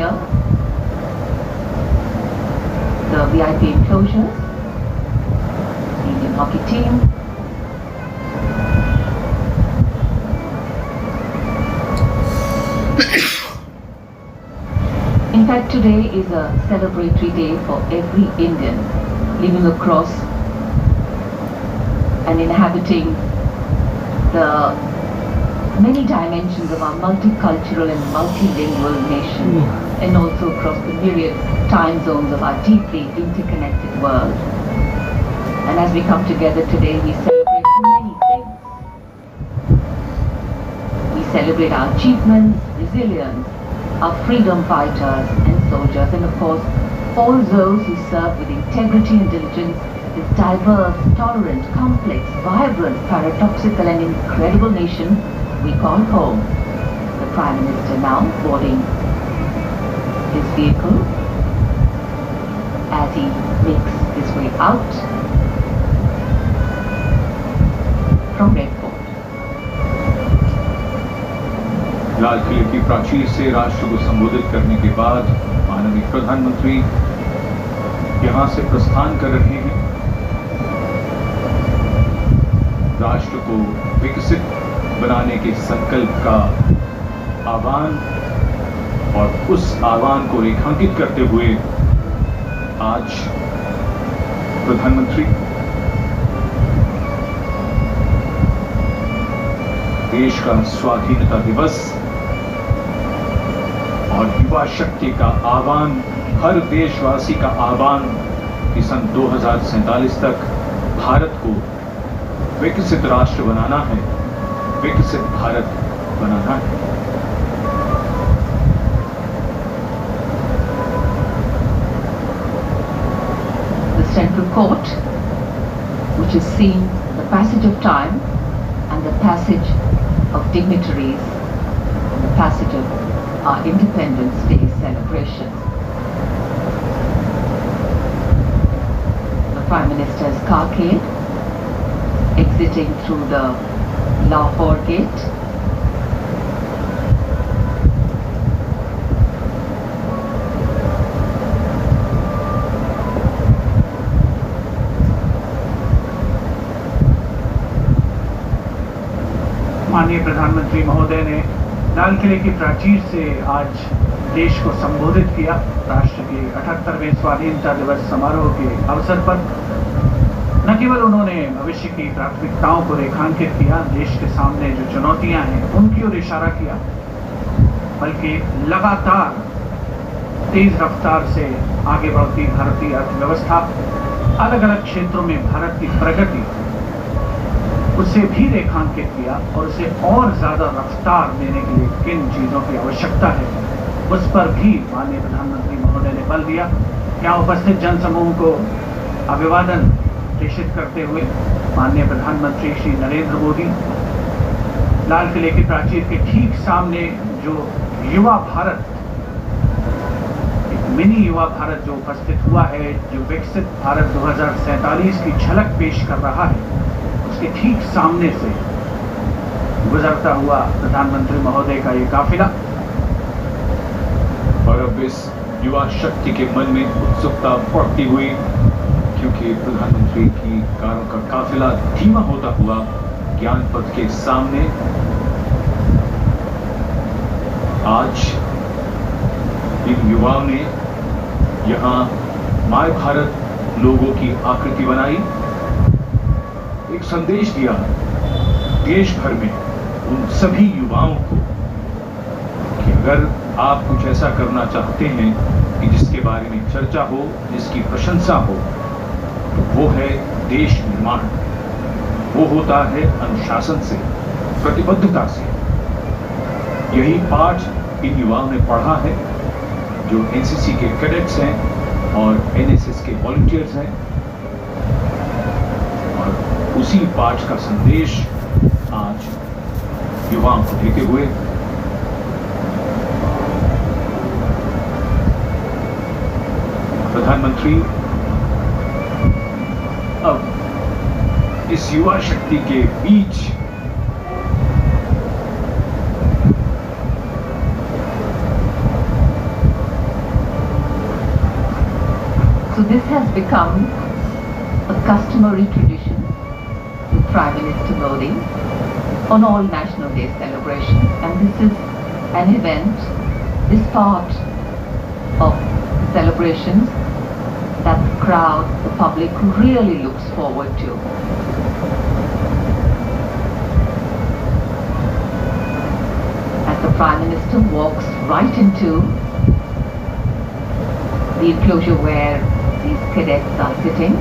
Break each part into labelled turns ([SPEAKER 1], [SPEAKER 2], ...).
[SPEAKER 1] here, the VIP enclosures, the Indian hockey team. In fact, today is a celebratory day for every Indian living across and inhabiting the many dimensions of our multicultural and multilingual nation, and also across the myriad time zones of our deeply interconnected world. And as we come together today, we celebrate many things. We celebrate our achievements, resilience, our freedom fighters and soldiers, and of course, all those who serve with integrity and diligence this diverse, tolerant, complex, vibrant, paradoxical and incredible nation we call home. The Prime Minister now boarding his vehicle as he makes his way out from Red Fort.
[SPEAKER 2] लाल किले की प्राचीर से राष्ट्र को संबोधित करने के बाद माननीय प्रधानमंत्री यहां से प्रस्थान कर रहे हैं। राष्ट्र को विकसित बनाने के संकल्प का आह्वान और उस आह्वान को रेखांकित करते हुए आज प्रधानमंत्री देश का स्वाधीनता दिवस और युवा शक्ति का आह्वान, हर देशवासी का आह्वान कि सन 2047 तक भारत को विकसित राष्ट्र बनाना है, विकसित भारत बनाना है।
[SPEAKER 1] The Central Court, which has seen the passage of time and the passage of dignitaries, and the passage of our Independence Day celebration. The Prime Minister's carcade exiting through the Lahore gate.
[SPEAKER 3] माननीय प्रधानमंत्री महोदय ने लाल किले की प्राचीर से आज देश को संबोधित किया। राष्ट्र के 78वें स्वाधीनता दिवस समारोह के अवसर पर न केवल उन्होंने भविष्य की प्राथमिकताओं को रेखांकित किया, देश के सामने जो चुनौतियां हैं उनकी ओर इशारा किया, बल्कि लगातार तेज रफ्तार से आगे बढ़ती भारतीय अर्थव्यवस्था, अलग अलग क्षेत्रों में भारत की प्रगति, उसे भी रेखांकित किया और उसे और ज्यादा रफ्तार देने के लिए किन चीजों की आवश्यकता है उस पर भी माननीय प्रधानमंत्री महोदय ने बल दिया। यहाँ उपस्थित जनसमूह को अभिवादन प्रेषित करते हुए माननीय प्रधानमंत्री श्री नरेंद्र मोदी लाल किले की प्राचीर के ठीक सामने जो युवा भारत, एक मिनी युवा भारत जो उपस्थित हुआ है, जो विकसित भारत 2047 की झलक पेश कर रहा है, उसके ठीक सामने से गुजरता हुआ प्रधानमंत्री महोदय का ये काफिला।
[SPEAKER 2] और अब इस युवा शक्ति के मन में उत्सुकता बढ़ती हुई, क्योंकि प्रधानमंत्री की कारों का काफिला धीमा होता हुआ ज्ञान पथ के सामने आज इन युवाओं ने यहाँ माय भारत लोगों की आकृति बनाई, एक संदेश दिया देश भर में उन सभी युवाओं को कि अगर आप कुछ ऐसा करना चाहते हैं कि जिसके बारे में चर्चा हो, जिसकी प्रशंसा हो, तो वो है देश निर्माण, वो होता है अनुशासन से, प्रतिबद्धता से। यही पाठ इन युवाओं ने पढ़ा है जो एनसीसी के कैडेट्स हैं और एनएसएस के वॉलंटियर्स हैं, और उसी पाठ का संदेश आज युवाओं को देते हुए प्रधानमंत्री अब इस युवा शक्ति के बीच
[SPEAKER 1] So this has become a customary tradition with Prime Minister Modi on all National Day celebrations, and this is an event, this part of celebrations that the crowd, the public really looks forward to. As the Prime Minister walks right into the enclosure where these cadets are sitting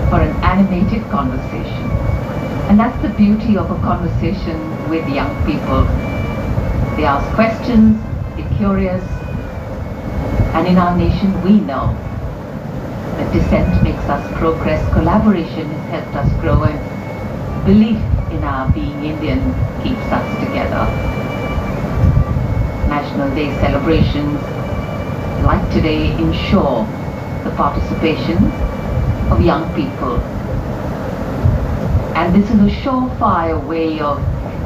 [SPEAKER 1] for an animated conversation. And that's the beauty of a conversation with young people. They ask questions, they're curious, and in our nation we know that dissent makes us progress, collaboration has helped us grow, and belief in our being Indian keeps us together. National Day celebrations like today ensure the participation of young people. And this is a surefire way of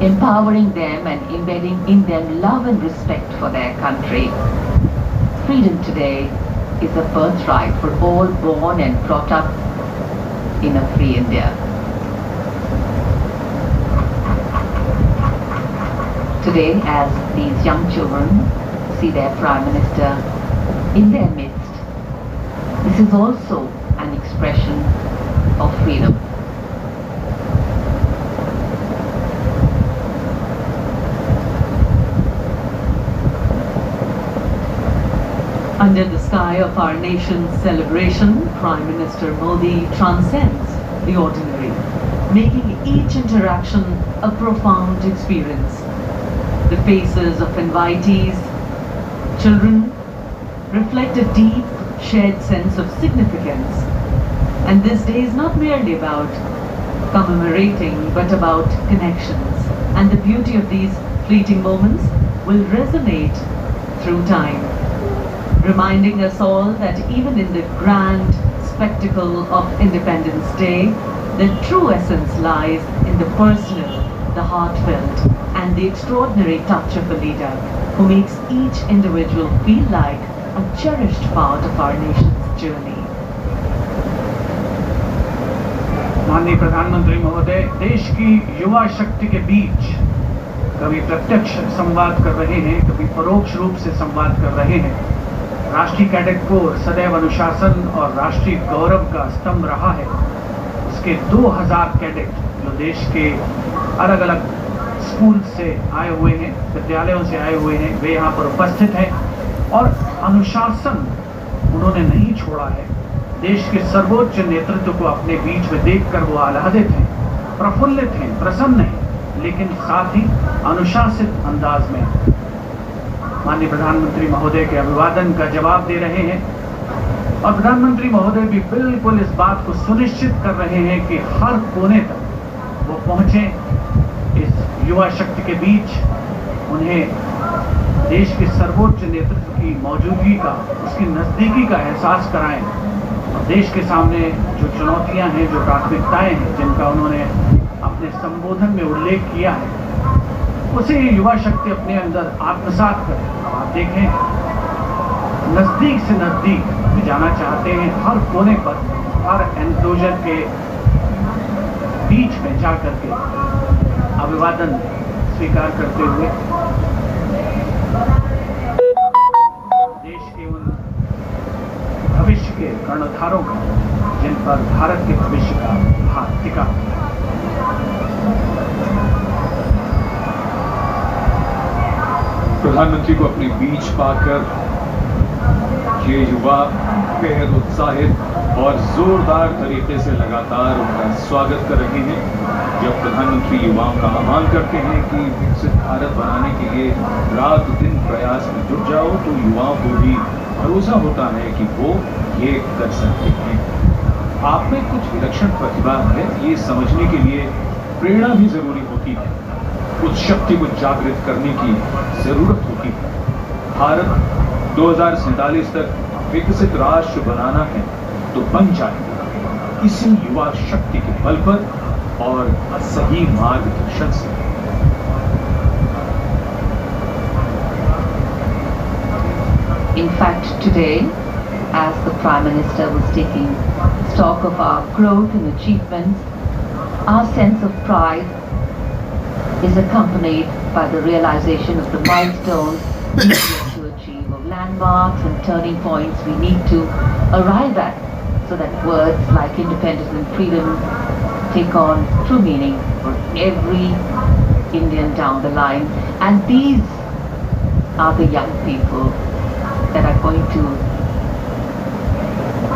[SPEAKER 1] empowering them and embedding in them love and respect for their country. Freedom today is a birthright for all born and brought up in a free India. Today, as these young children see their Prime Minister in their midst, this is also an expression of freedom.
[SPEAKER 4] Under the sky of our nation's celebration, Prime Minister Modi transcends the ordinary, making each interaction a profound experience. The faces of invitees, children, reflect a deep, shared sense of significance. And this day is not merely about commemorating, but about connections. And the beauty of these fleeting moments will resonate through time, reminding us all that even in the grand spectacle of Independence Day, the true essence lies in the personal, the heartfelt, and the extraordinary touch of a leader who makes each individual feel like a cherished part of our nation's journey.
[SPEAKER 3] माननीय प्रधानमंत्री महोदय, देश की युवा शक्ति के बीच कभी प्रत्यक्ष संवाद कर रहे हैं, कभी परोक्ष रूप से संवाद कर रहे हैं। राष्ट्रीय कैडेट कोर सदैव अनुशासन और राष्ट्रीय गौरव का स्तंभ रहा है। इसके 2000 कैडेट जो देश के अलग अलग स्कूल से आए हुए हैं, विद्यालयों से आए हुए हैं, वे यहाँ पर उपस्थित हैं और अनुशासन उन्होंने नहीं छोड़ा है। देश के सर्वोच्च नेतृत्व को अपने बीच में देखकर वो आह्लादित हैं, प्रफुल्लित हैं, प्रसन्न हैं, लेकिन साथ ही अनुशासित अंदाज में माननीय प्रधानमंत्री महोदय के अभिवादन का जवाब दे रहे हैं। और प्रधानमंत्री महोदय भी बिल्कुल इस बात को सुनिश्चित कर रहे हैं कि हर कोने तक वो पहुंचे, इस युवा शक्ति के बीच उन्हें देश के सर्वोच्च नेतृत्व की मौजूदगी का, उसकी नज़दीकी का एहसास कराएं। और देश के सामने जो चुनौतियां हैं, जो प्राथमिकताएं हैं, जिनका उन्होंने अपने संबोधन में उल्लेख किया है, उसे युवा शक्ति अपने अंदर आत्मसात करे। अब आप देखें, नज़दीक से नज़दीक जाना चाहते हैं, हर कोने पर, हर एनक्लोजर के बीच में जा करके अभिवादन स्वीकार करते हुए देश के उन भविष्य के कर्णधारों का, जिन पर भारत के भविष्य का हाथ टिका।
[SPEAKER 2] प्रधानमंत्री को अपने बीच पाकर ये युवा बेहद उत्साहित और जोरदार तरीके से लगातार उनका स्वागत कर रहे हैं। जब प्रधानमंत्री युवाओं का आह्वान करते हैं कि विकसित भारत बनाने के लिए रात दिन प्रयास में जुट जाओ, तो युवाओं को भी भरोसा होता है कि वो ये कर सकते हैं। आप में कुछ विलक्षण प्रतिभा है, ये समझने के लिए प्रेरणा भी जरूरी होती है, उस शक्ति को जागृत करने की जरूरत होती है। भारत 2047 तक विकसित राष्ट्र बनाना है तो बन जाएगा इसी युवा शक्ति के बल पर और सही मार्गदर्शन से।
[SPEAKER 1] In fact, today, as the Prime Minister was taking stock of our growth and achievements, our sense of pride is accompanied by the realization of the milestones we need to achieve, of landmarks and turning points we need to arrive at, so that words like independence and freedom take on true meaning for every Indian down the line. And these are the young people that are going to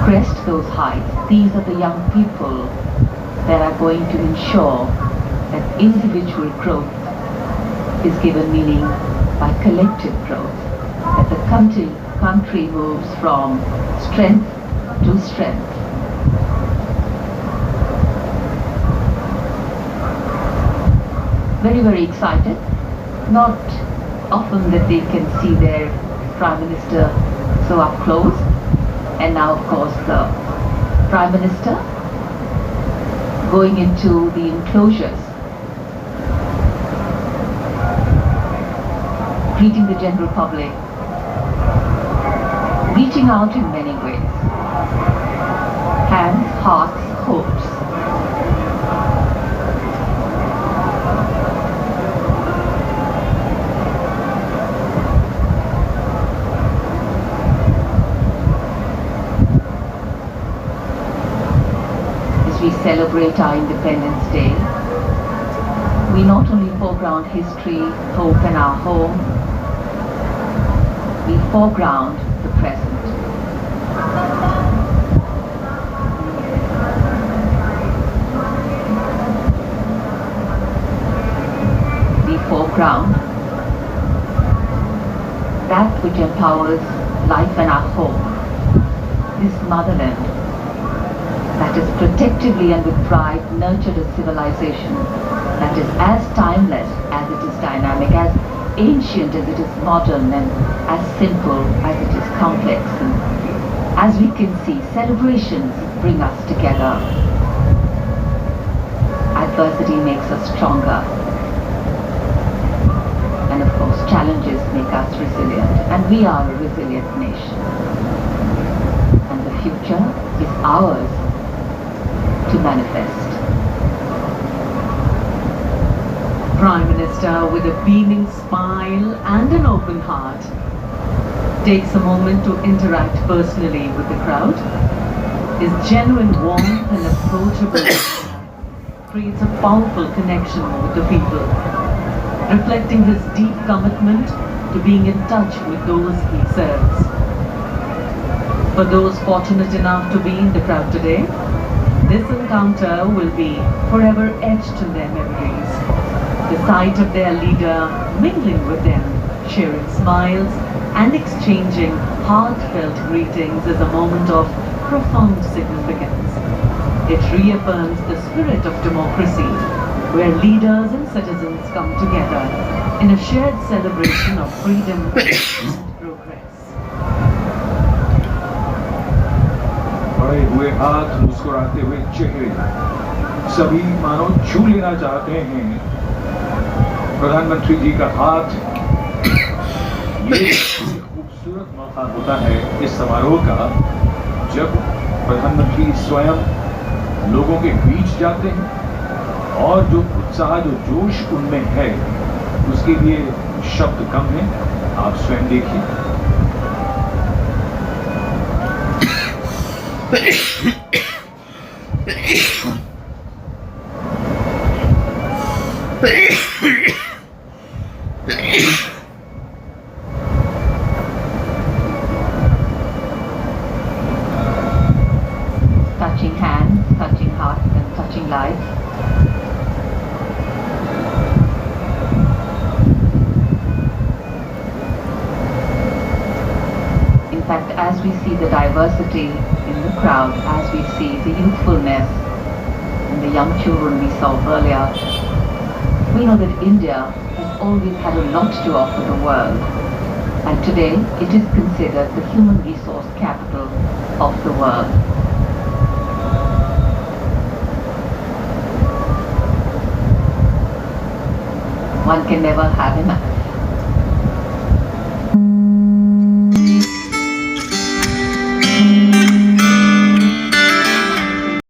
[SPEAKER 1] crest those heights. These are the young people that are going to ensure that individual growth is given meaning by collective growth, that the country moves from strength to strength. Very, very excited. Not often that they can see their Prime Minister so up close. And now, of course, the Prime Minister going into the enclosures, greeting the general public, reaching out in many ways. Hands, hearts, hopes. As we celebrate our Independence Day, we not only foreground history, hope and our home, we foreground the present. We foreground that which empowers life and our home, this motherland that is protectively and with pride nurtured a civilization that is as timeless as it is dynamic, as ancient as it is modern, and as simple as it is complex. And as we can see, celebrations bring us together. Adversity makes us stronger. And of course, challenges make us resilient. And we are a resilient nation. And the future is ours to manifest.
[SPEAKER 4] Prime Minister, with a beaming smile and an open heart, takes a moment to interact personally with the crowd. His genuine warmth and approachability creates a powerful connection with the people, reflecting his deep commitment to being in touch with those he serves. For those fortunate enough to be in the crowd today, this encounter will be forever etched in their memories. The sight of their leader mingling with them, sharing smiles and exchanging heartfelt greetings is a moment of profound significance. It reaffirms the spirit of democracy, where leaders and citizens come together in a shared celebration of freedom and progress.
[SPEAKER 2] बढ़े हुए हाथ, मुस्कुराते हुए चेहरे, सभी मानो छू लेना चाहते हैं प्रधानमंत्री जी का हाथ। ये खूबसूरत मौका होता है इस समारोह का, जब प्रधानमंत्री स्वयं लोगों के बीच जाते हैं और जो उत्साह, जो जोश उनमें है, उसके लिए शब्द कम है। आप स्वयं देखिए।
[SPEAKER 1] Touching hands, touching hearts and touching lives. In fact, as we see the diversity in the crowd, as we see the youthfulness and the young children we saw earlier, we know that India has always had a lot to offer the world. And today, it is considered the human resource capital of the world. One can never have enough.